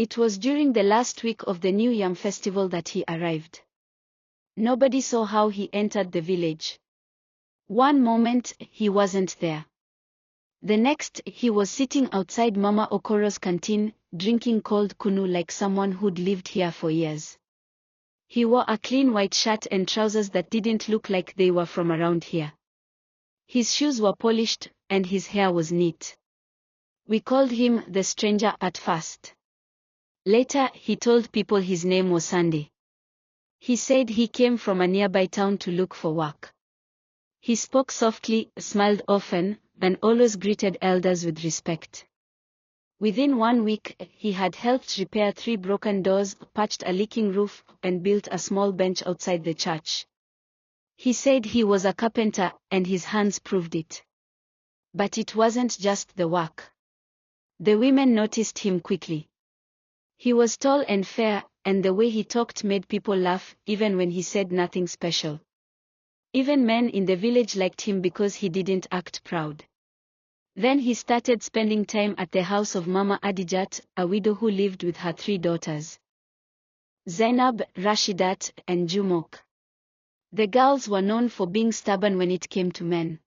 It was during the last week of the New Yam festival that he arrived. Nobody saw how he entered the village. One moment, he wasn't there. The next, he was sitting outside Mama Okoro's canteen, drinking cold kunu like someone who'd lived here for years. He wore a clean white shirt and trousers that didn't look like they were from around here. His shoes were polished, and his hair was neat. We called him the stranger at first. Later, he told people his name was Sunday. He said he came from a nearby town to look for work. He spoke softly, smiled often, and always greeted elders with respect. Within 1 week, he had helped repair 3 broken doors, patched a leaking roof, and built a small bench outside the church. He said he was a carpenter, and his hands proved it. But it wasn't just the work. The women noticed him quickly. He was tall and fair, and the way he talked made people laugh, even when he said nothing special. Even men in the village liked him because he didn't act proud. Then he started spending time at the house of Mama Adijat, a widow who lived with her 3 daughters. Zainab, Rashidat, and Jumok. The girls were known for being stubborn when it came to men.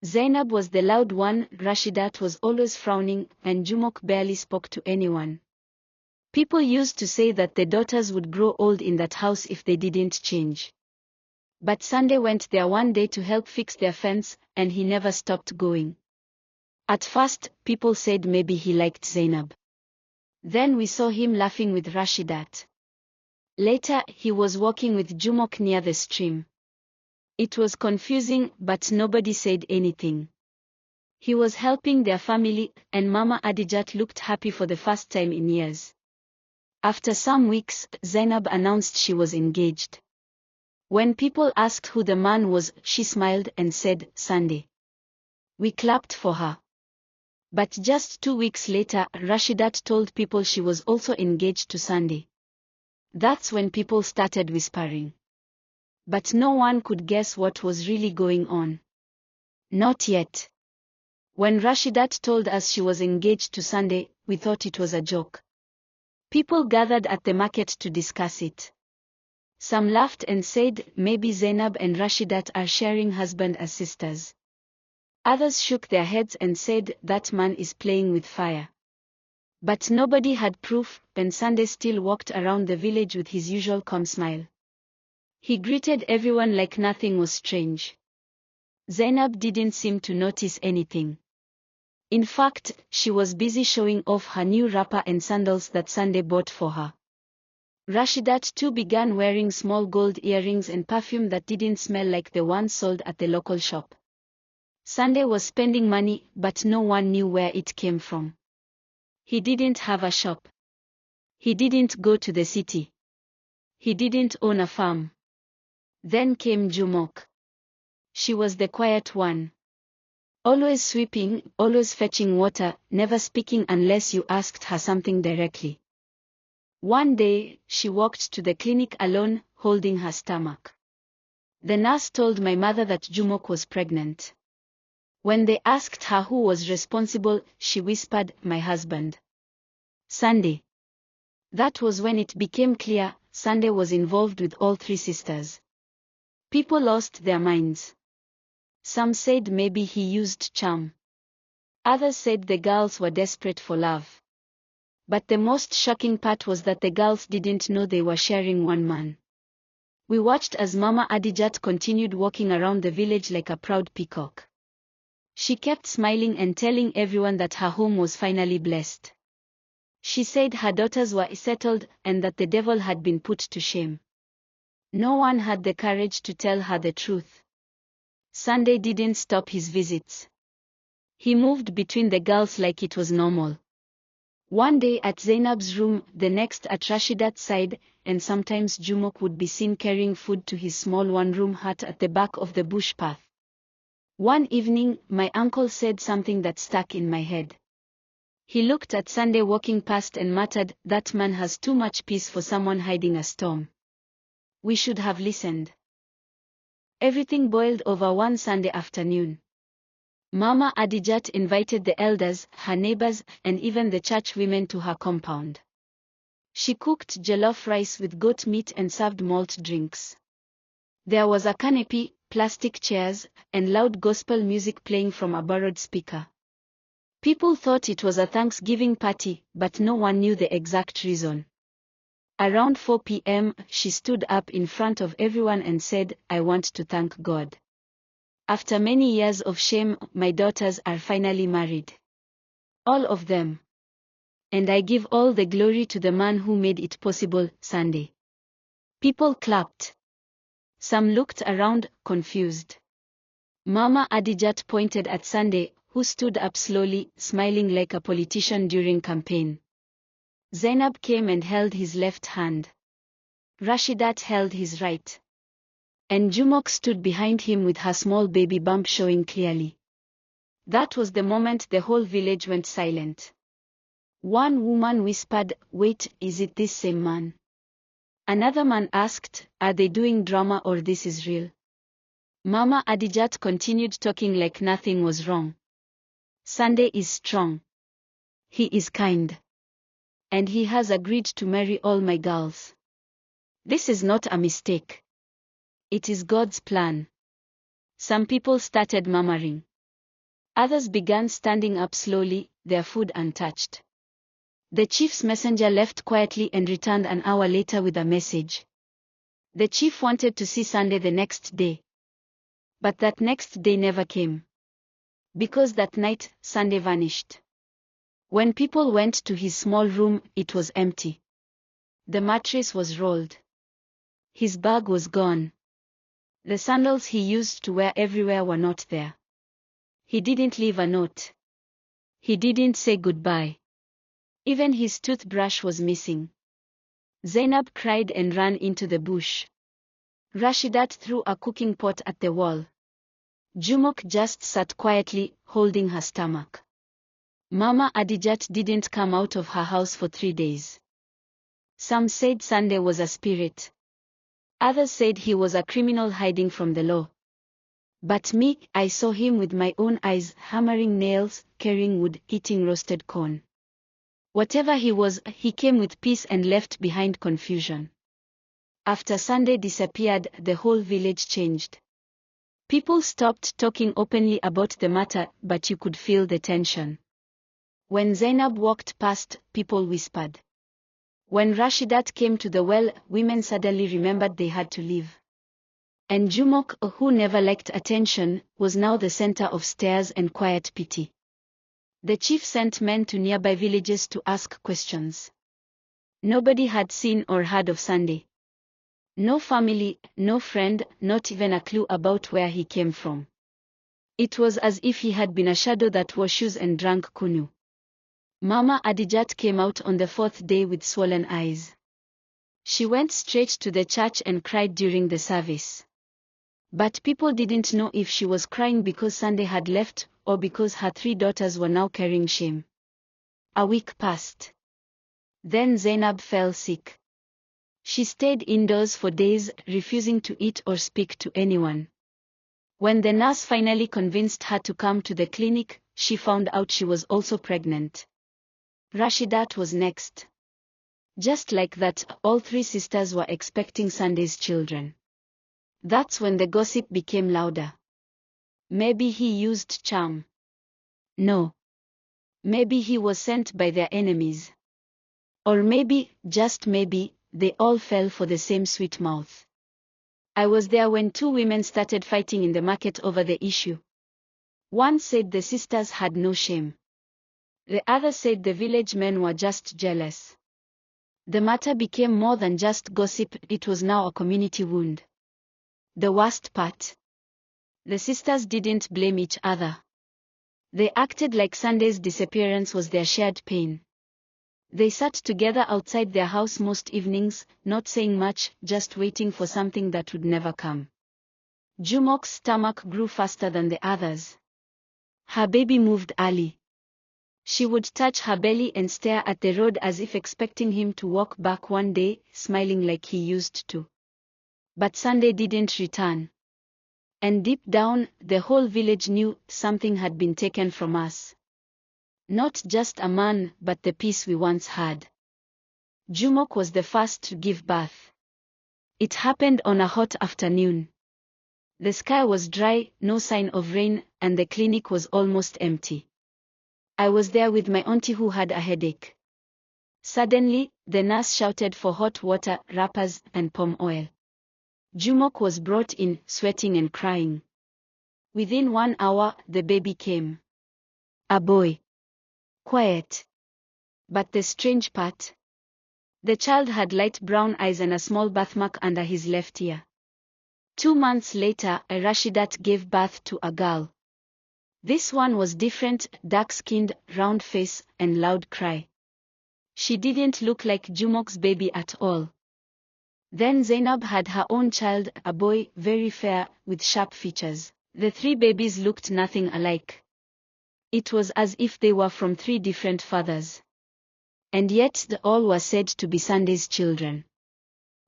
Zainab was the loud one, Rashidat was always frowning, and Jumok barely spoke to anyone. People used to say that the daughters would grow old in that house if they didn't change. But Sunday went there one day to help fix their fence, and he never stopped going. At first, people said maybe he liked Zainab. Then we saw him laughing with Rashidat. Later, he was walking with Jumok near the stream. It was confusing, but nobody said anything. He was helping their family, and Mama Adijat looked happy for the first time in years. After some weeks, Zainab announced she was engaged. When people asked who the man was, she smiled and said, Sunday. We clapped for her. But just 2 weeks later, Rashidat told people she was also engaged to Sunday. That's when people started whispering. But no one could guess what was really going on. Not yet. When Rashidat told us she was engaged to Sunday, we thought it was a joke. People gathered at the market to discuss it. Some laughed and said, maybe Zainab and Rashidat are sharing husband as sisters. Others shook their heads and said, that man is playing with fire. But nobody had proof, and Sunday still walked around the village with his usual calm smile. He greeted everyone like nothing was strange. Zainab didn't seem to notice anything. In fact, she was busy showing off her new wrapper and sandals that Sunday bought for her. Rashidat too began wearing small gold earrings and perfume that didn't smell like the ones sold at the local shop. Sunday was spending money, but no one knew where it came from. He didn't have a shop. He didn't go to the city. He didn't own a farm. Then came Jumok. She was the quiet one. Always sweeping, always fetching water, never speaking unless you asked her something directly. One day, she walked to the clinic alone, holding her stomach. The nurse told my mother that Jumok was pregnant. When they asked her who was responsible, she whispered, my husband. Sunday. That was when it became clear, Sunday was involved with all 3 sisters. People lost their minds. Some said maybe he used charm. Others said the girls were desperate for love. But the most shocking part was that the girls didn't know they were sharing one man. We watched as Mama Adijat continued walking around the village like a proud peacock. She kept smiling and telling everyone that her home was finally blessed. She said her daughters were settled and that the devil had been put to shame. No one had the courage to tell her the truth. Sunday didn't stop his visits. He moved between the girls like it was normal. One day at Zainab's room, the next at Rashidat's side, and sometimes Jumok would be seen carrying food to his small one-room hut at the back of the bush path. One evening, my uncle said something that stuck in my head. He looked at Sunday walking past and muttered, that man has too much peace for someone hiding a storm. We should have listened. Everything boiled over one Sunday afternoon. Mama Adijat invited the elders, her neighbors, and even the church women to her compound. She cooked jollof rice with goat meat and served malt drinks. There was a canopy, plastic chairs, and loud gospel music playing from a borrowed speaker. People thought it was a Thanksgiving party, but no one knew the exact reason. Around 4 p.m., she stood up in front of everyone and said, "I want to thank God. After many years of shame, my daughters are finally married. All of them. And I give all the glory to the man who made it possible." Sunday. People clapped. Some looked around, confused. Mama Adijat pointed at Sunday, who stood up slowly, smiling like a politician during campaign. Zainab came and held his left hand. Rashidat held his right. And Jumok stood behind him with her small baby bump showing clearly. That was the moment the whole village went silent. One woman whispered, "Wait, is it this same man?" Another man asked, "Are they doing drama or this is real?" Mama Adijat continued talking like nothing was wrong. "Sunday is strong. He is kind. And he has agreed to marry all my girls. This is not a mistake. It is God's plan." Some people started murmuring. Others began standing up slowly, their food untouched. The chief's messenger left quietly and returned an hour later with a message. The chief wanted to see Sunday the next day. But that next day never came. Because that night, Sunday vanished. When people went to his small room, it was empty. The mattress was rolled. His bag was gone. The sandals he used to wear everywhere were not there. He didn't leave a note. He didn't say goodbye. Even his toothbrush was missing. Zainab cried and ran into the bush. Rashidat threw a cooking pot at the wall. Jumok just sat quietly, holding her stomach. Mama Adijat didn't come out of her house for 3 days. Some said Sunday was a spirit. Others said he was a criminal hiding from the law. But me, I saw him with my own eyes, hammering nails, carrying wood, eating roasted corn. Whatever he was, he came with peace and left behind confusion. After Sunday disappeared, the whole village changed. People stopped talking openly about the matter, but you could feel the tension. When Zainab walked past, people whispered. When Rashidat came to the well, women suddenly remembered they had to leave. And Jumok, who never liked attention, was now the center of stares and quiet pity. The chief sent men to nearby villages to ask questions. Nobody had seen or heard of Sunday. No family, no friend, not even a clue about where he came from. It was as if he had been a shadow that wore shoes and drank kunu. Mama Adijat came out on the 4th day with swollen eyes. She went straight to the church and cried during the service. But people didn't know if she was crying because Sunday had left, or because her 3 daughters were now carrying shame. A week passed. Then Zainab fell sick. She stayed indoors for days, refusing to eat or speak to anyone. When the nurse finally convinced her to come to the clinic, she found out she was also pregnant. Rashidat was next. Just like that, all 3 sisters were expecting Sunday's children. That's when the gossip became louder. Maybe he used charm. No. Maybe he was sent by their enemies. Or maybe, just maybe, they all fell for the same sweet mouth. I was there when 2 women started fighting in the market over the issue. One said the sisters had no shame. The other said the village men were just jealous. The matter became more than just gossip, it was now a community wound. The worst part. The sisters didn't blame each other. They acted like Sunday's disappearance was their shared pain. They sat together outside their house most evenings, not saying much, just waiting for something that would never come. Jumok's stomach grew faster than the others. Her baby moved early. She would touch her belly and stare at the road as if expecting him to walk back one day, smiling like he used to. But Sunday didn't return. And deep down, the whole village knew something had been taken from us. Not just a man, but the peace we once had. Jumok was the first to give birth. It happened on a hot afternoon. The sky was dry, no sign of rain, and the clinic was almost empty. I was there with my auntie who had a headache. Suddenly, the nurse shouted for hot water, wrappers, and palm oil. Jumok was brought in, sweating and crying. Within 1 hour, the baby came. A boy. Quiet. But the strange part? The child had light brown eyes and a small birthmark under his left ear. 2 months later, Rashidat gave birth to a girl. This one was different, dark-skinned, round face, and loud cry. She didn't look like Jumok's baby at all. Then Zainab had her own child, a boy, very fair, with sharp features. The 3 babies looked nothing alike. It was as if they were from 3 different fathers. And yet all were said to be Sunday's children.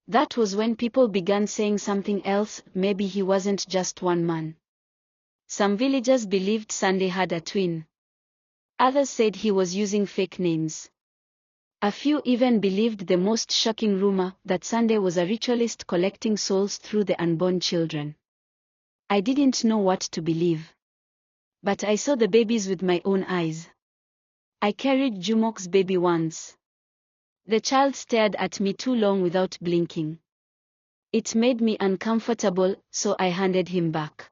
That was when people began saying something else, maybe he wasn't just one man. Some villagers believed Sunday had a twin. Others said he was using fake names. A few even believed the most shocking rumor, that Sunday was a ritualist collecting souls through the unborn children. I didn't know what to believe. But I saw the babies with my own eyes. I carried Jumok's baby once. The child stared at me too long without blinking. It made me uncomfortable, so I handed him back.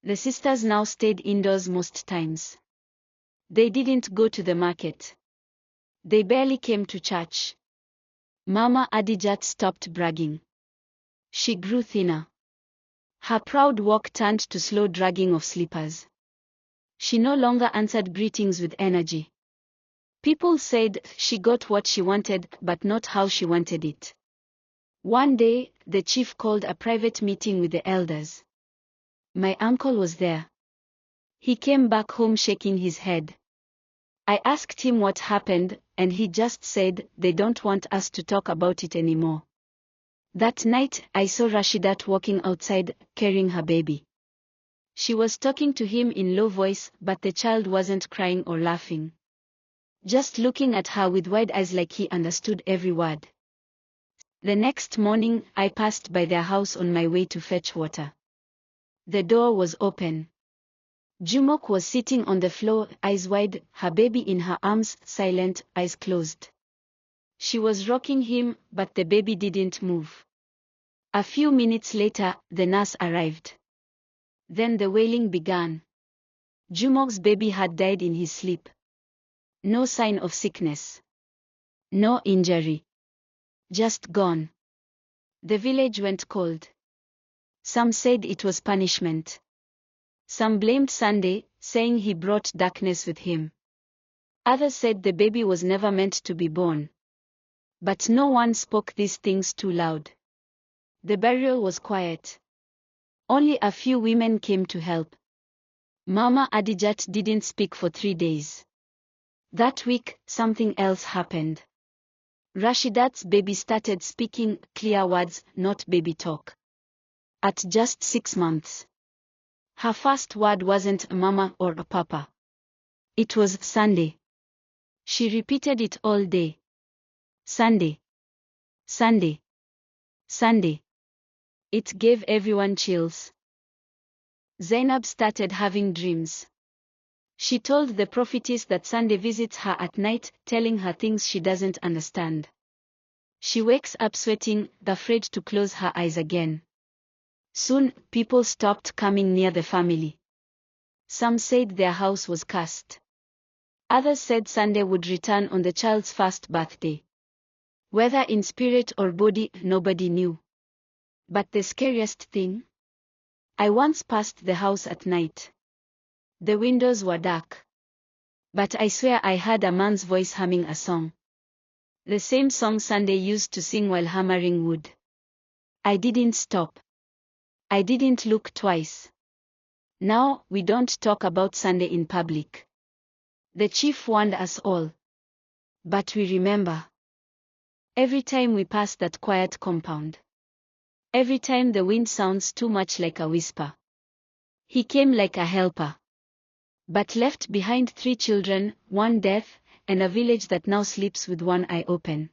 The sisters now stayed indoors most times. They didn't go to the market. They barely came to church. Mama Adijat stopped bragging. She grew thinner. Her proud walk turned to slow dragging of slippers. She no longer answered greetings with energy. People said she got what she wanted, but not how she wanted it. One day, the chief called a private meeting with the elders. My uncle was there. He came back home shaking his head. I asked him what happened, and he just said, they don't want us to talk about it anymore. That night, I saw Rashidat walking outside, carrying her baby. She was talking to him in low voice, but the child wasn't crying or laughing. Just looking at her with wide eyes like he understood every word. The next morning, I passed by their house on my way to fetch water. The door was open. Jumok was sitting on the floor, eyes wide, her baby in her arms, silent, eyes closed. She was rocking him, but the baby didn't move. A few minutes later, the nurse arrived. Then the wailing began. Jumok's baby had died in his sleep. No sign of sickness. No injury. Just gone. The village went cold. Some said it was punishment. Some blamed Sunday, saying he brought darkness with him. Others said the baby was never meant to be born. But no one spoke these things too loud. The burial was quiet. Only a few women came to help. Mama Adijat didn't speak for 3 days. That week, something else happened. Rashidat's baby started speaking clear words, not baby talk. At just 6 months. Her first word wasn't a mama or a papa. It was Sunday. She repeated it all day. Sunday. Sunday. Sunday. It gave everyone chills. Zainab started having dreams. She told the prophetess that Sunday visits her at night, telling her things she doesn't understand. She wakes up sweating, afraid to close her eyes again. Soon, people stopped coming near the family. Some said their house was cursed. Others said Sunday would return on the child's first birthday. Whether in spirit or body, nobody knew. But the scariest thing? I once passed the house at night. The windows were dark. But I swear I heard a man's voice humming a song. The same song Sunday used to sing while hammering wood. I didn't stop. I didn't look twice. Now, we don't talk about Sunday in public. The chief warned us all. But we remember. Every time we pass that quiet compound. Every time the wind sounds too much like a whisper. He came like a helper. But left behind 3 children, 1 death, and a village that now sleeps with one eye open.